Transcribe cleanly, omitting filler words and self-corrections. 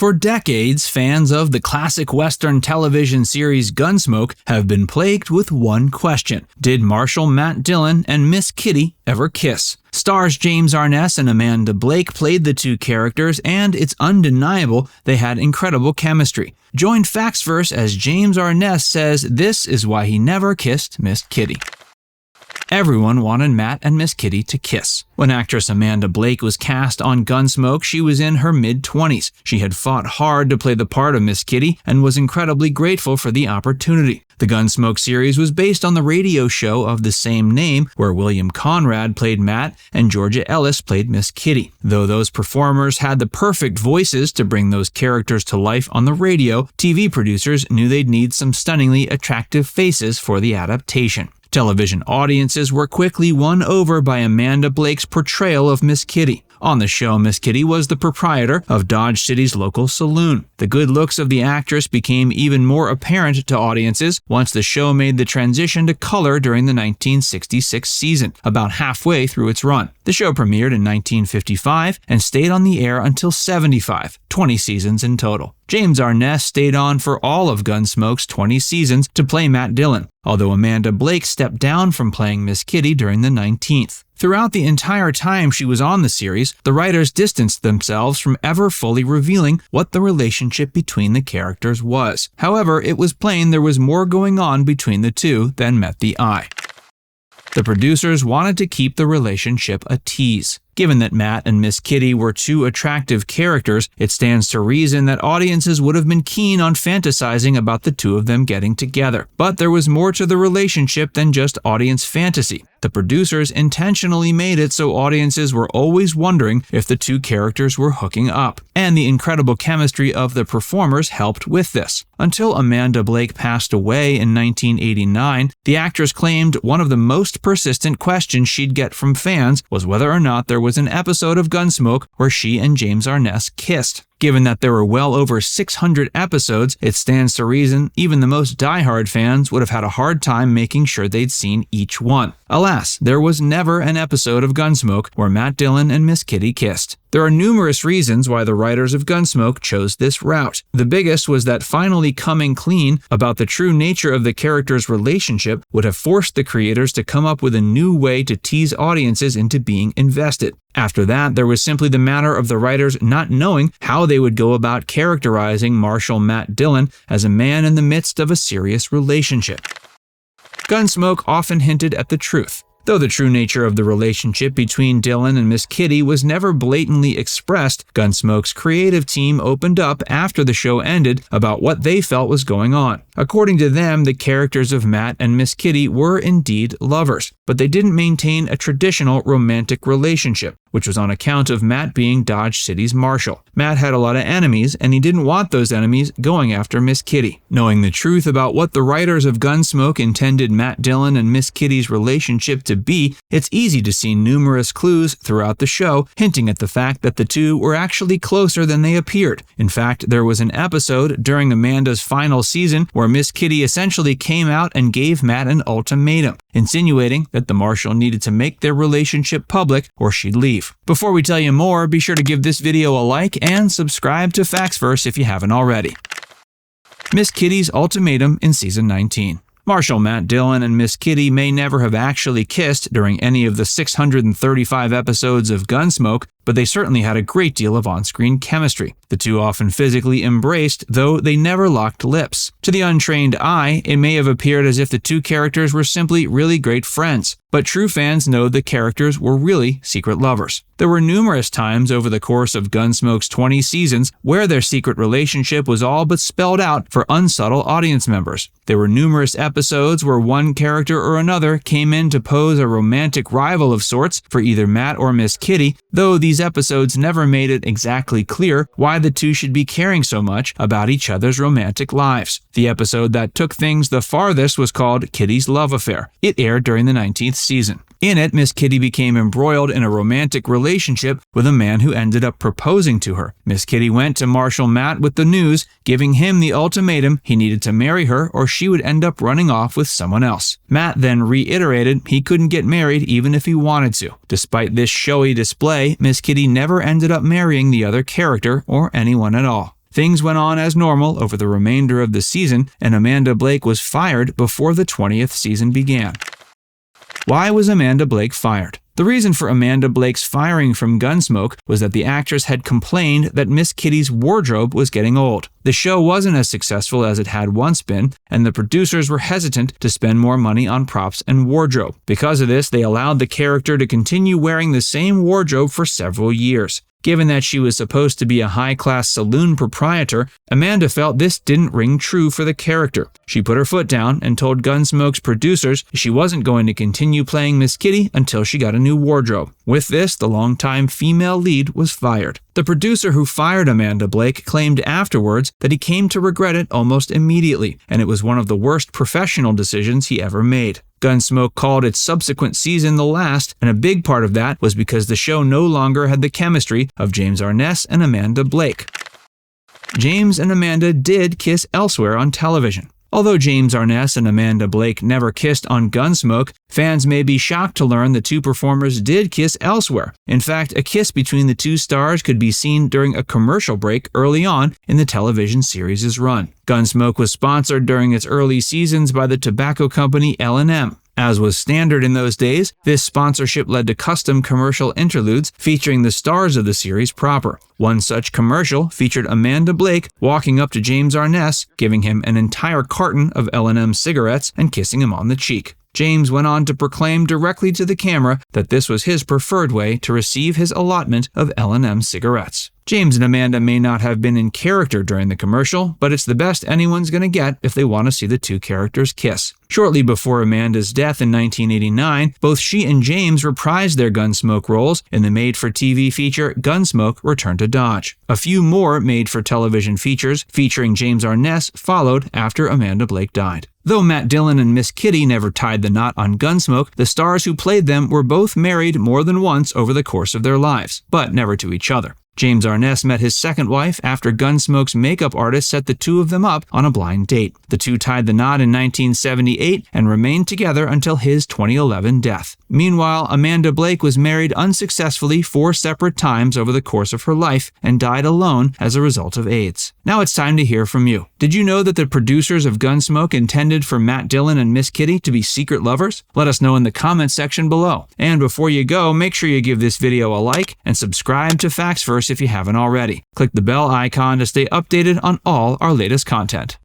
For decades, fans of the classic Western television series Gunsmoke have been plagued with one question. Did Marshal Matt Dillon and Miss Kitty ever kiss? Stars James Arness and Amanda Blake played the two characters, and it's undeniable they had incredible chemistry. Join Faxverse as James Arness says this is why he never kissed Miss Kitty. Everyone wanted Matt and Miss Kitty to kiss. When actress Amanda Blake was cast on Gunsmoke, she was in her mid-20s. She had fought hard to play the part of Miss Kitty and was incredibly grateful for the opportunity. The Gunsmoke series was based on the radio show of the same name, where William Conrad played Matt and Georgia Ellis played Miss Kitty. Though those performers had the perfect voices to bring those characters to life on the radio, TV producers knew they'd need some stunningly attractive faces for the adaptation. Television audiences were quickly won over by Amanda Blake's portrayal of Miss Kitty. On the show, Miss Kitty was the proprietor of Dodge City's local saloon. The good looks of the actress became even more apparent to audiences once the show made the transition to color during the 1966 season, about halfway through its run. The show premiered in 1955 and stayed on the air until 75, 20 seasons in total. James Arness stayed on for all of Gunsmoke's 20 seasons to play Matt Dillon, although Amanda Blake stepped down from playing Miss Kitty during the 19th. Throughout the entire time she was on the series, the writers distanced themselves from ever fully revealing what the relationship between the characters was. However, it was plain there was more going on between the two than met the eye. The producers wanted to keep the relationship a tease. Given that Matt and Miss Kitty were two attractive characters, it stands to reason that audiences would have been keen on fantasizing about the two of them getting together. But there was more to the relationship than just audience fantasy. The producers intentionally made it so audiences were always wondering if the two characters were hooking up, and the incredible chemistry of the performers helped with this. Until Amanda Blake passed away in 1989, the actress claimed one of the most persistent questions she'd get from fans was whether or not there was an episode of Gunsmoke where she and James Arness kissed. Given that there were well over 600 episodes, it stands to reason even the most diehard fans would have had a hard time making sure they'd seen each one. Alas, there was never an episode of Gunsmoke where Matt Dillon and Miss Kitty kissed. There are numerous reasons why the writers of Gunsmoke chose this route. The biggest was that finally coming clean about the true nature of the characters' relationship would have forced the creators to come up with a new way to tease audiences into being invested. After that, there was simply the matter of the writers not knowing how they would go about characterizing Marshal Matt Dillon as a man in the midst of a serious relationship. Gunsmoke often hinted at the truth. Though the true nature of the relationship between Dillon and Miss Kitty was never blatantly expressed, Gunsmoke's creative team opened up after the show ended about what they felt was going on. According to them, the characters of Matt and Miss Kitty were indeed lovers, but they didn't maintain a traditional romantic relationship, which was on account of Matt being Dodge City's Marshal. Matt had a lot of enemies, and he didn't want those enemies going after Miss Kitty. Knowing the truth about what the writers of Gunsmoke intended Matt Dillon and Miss Kitty's relationship to be, it's easy to see numerous clues throughout the show hinting at the fact that the two were actually closer than they appeared. In fact, there was an episode during Amanda's final season where Miss Kitty essentially came out and gave Matt an ultimatum, insinuating that the Marshal needed to make their relationship public or she'd leave. Before we tell you more, be sure to give this video a like and subscribe to Faxverse if you haven't already. Miss Kitty's ultimatum in Season 19. Marshal Matt Dillon and Miss Kitty may never have actually kissed during any of the 635 episodes of Gunsmoke, but they certainly had a great deal of on-screen chemistry. The two often physically embraced, though they never locked lips. To the untrained eye, it may have appeared as if the two characters were simply really great friends, but true fans know the characters were really secret lovers. There were numerous times over the course of Gunsmoke's 20 seasons where their secret relationship was all but spelled out for unsubtle audience members. There were numerous episodes where one character or another came in to pose a romantic rival of sorts for either Matt or Miss Kitty, though these episodes never made it exactly clear why the two should be caring so much about each other's romantic lives. The episode that took things the farthest was called Kitty's Love Affair. It aired during the 19th season. In it, Miss Kitty became embroiled in a romantic relationship with a man who ended up proposing to her. Miss Kitty went to Marshal Matt with the news, giving him the ultimatum he needed to marry her or she would end up running off with someone else. Matt then reiterated he couldn't get married even if he wanted to. Despite this showy display, Miss Kitty never ended up marrying the other character or anyone at all. Things went on as normal over the remainder of the season, and Amanda Blake was fired before the 20th season began. Why was Amanda Blake fired? The reason for Amanda Blake's firing from Gunsmoke was that the actress had complained that Miss Kitty's wardrobe was getting old. The show wasn't as successful as it had once been, and the producers were hesitant to spend more money on props and wardrobe. Because of this, they allowed the character to continue wearing the same wardrobe for several years. Given that she was supposed to be a high-class saloon proprietor, Amanda felt this didn't ring true for the character. She put her foot down and told Gunsmoke's producers she wasn't going to continue playing Miss Kitty until she got a new wardrobe. With this, the longtime female lead was fired. The producer who fired Amanda Blake claimed afterwards that he came to regret it almost immediately, and it was one of the worst professional decisions he ever made. Gunsmoke called its subsequent season the last, and a big part of that was because the show no longer had the chemistry of James Arness and Amanda Blake. James and Amanda did kiss elsewhere on television. Although James Arness and Amanda Blake never kissed on Gunsmoke, fans may be shocked to learn the two performers did kiss elsewhere. In fact, a kiss between the two stars could be seen during a commercial break early on in the television series' run. Gunsmoke was sponsored during its early seasons by the tobacco company L&M. As was standard in those days, this sponsorship led to custom commercial interludes featuring the stars of the series proper. One such commercial featured Amanda Blake walking up to James Arness, giving him an entire carton of L&M cigarettes and kissing him on the cheek. James went on to proclaim directly to the camera that this was his preferred way to receive his allotment of L&M cigarettes. James and Amanda may not have been in character during the commercial, but it's the best anyone's going to get if they want to see the two characters kiss. Shortly before Amanda's death in 1989, both she and James reprised their Gunsmoke roles in the made-for-TV feature Gunsmoke: Return to Dodge. A few more made-for-television features featuring James Arness followed after Amanda Blake died. Though Matt Dillon and Miss Kitty never tied the knot on Gunsmoke, the stars who played them were both married more than once over the course of their lives, but never to each other. James Arness met his second wife after Gunsmoke's makeup artist set the two of them up on a blind date. The two tied the knot in 1978 and remained together until his 2011 death. Meanwhile, Amanda Blake was married unsuccessfully 4 separate times over the course of her life and died alone as a result of AIDS. Now it's time to hear from you. Did you know that the producers of Gunsmoke intended for Matt Dillon and Miss Kitty to be secret lovers? Let us know in the comments section below. And before you go, make sure you give this video a like and subscribe to Facts First if you haven't already. Click the bell icon to stay updated on all our latest content.